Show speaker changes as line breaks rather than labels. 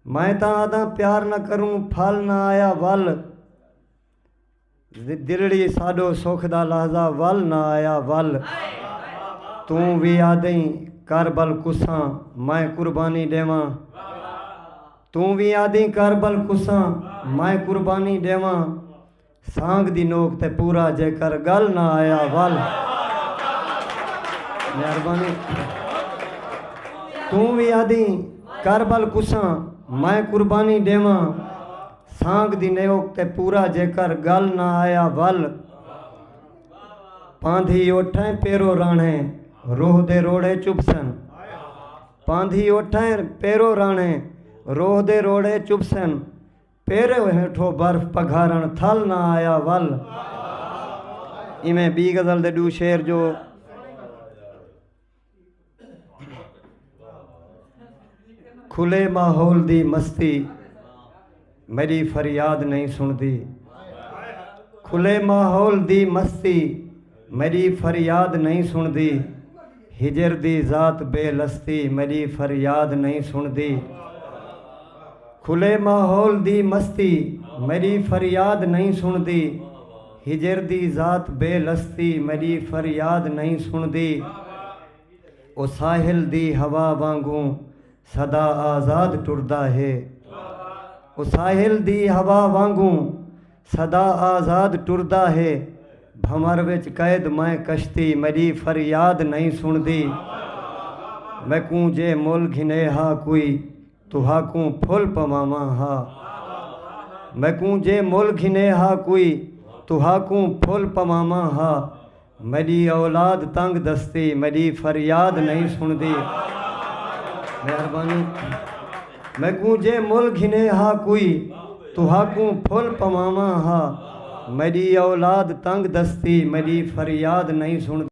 मैं तां आदा प्यार न करूं फल न आया वल, दिलड़ी साडो सुख दा लहजा वल न आया वल। तू भी आदई करबल कुसां मैं कुर्बानी देवां, तू भी आदि करबल कुसां मैं कुर्बानी देवां। सांग दी नोक ते पूरा जेकर गल ना आया वल। मेहरबानी। तू भी आदि करबल कुसां मैं कुर्बानी देवां, सांग दी नोक ते पूरा जेकर गल ना आया वल। पांधी ओठें पेरो राणे रोह दे रोड़े चुभसन, पांधी ओठें पेरो राणे रोह दे रोड़े चुभसन। पेरे हेठो बर्फ पघारण थल ना आया वल। इमें बी गज़ल दे दू शेर जो खुले माहौल दी मस्ती मेरी फरियाद नहीं सुनदी, खुले माहौल दी मस्ती मेरी फरियाद नहीं सुनदी। हिजर दी जात बेलस्ती मेरी फरियाद नहीं सुनदी। खुले माहौल दी मस्ती मेरी फरियाद नहीं सुनदी। हिजर दी जात बेलस्ती मेरी फरियाद नहीं सुनदी। ओ साहिल दी हवा वांगू सदा आज़ाद टुरदा है, ओ साहिल दी हवा वांगू सदा आज़ाद टुरदा है। भंवर विच कैद मैं कश्ती मेरी फरियाद नहीं सुनदी। मैं कूं जे मुल घिने हा कोई तुहाकू फुल पवावां हा, मैं कूं जे मुल घिने हा कोई तुहाकू फुल पवावां हा। मेरी औलाद तंग दस्ती मेरी फरियाद नहीं सुनदी। मेहरबानी। मैं कूं जे मुल घिने हा कोई तुहाकू फुल पवावां हा, मेरी औलाद तंग दस्ती मेरी फरियाद नहीं सुनदी।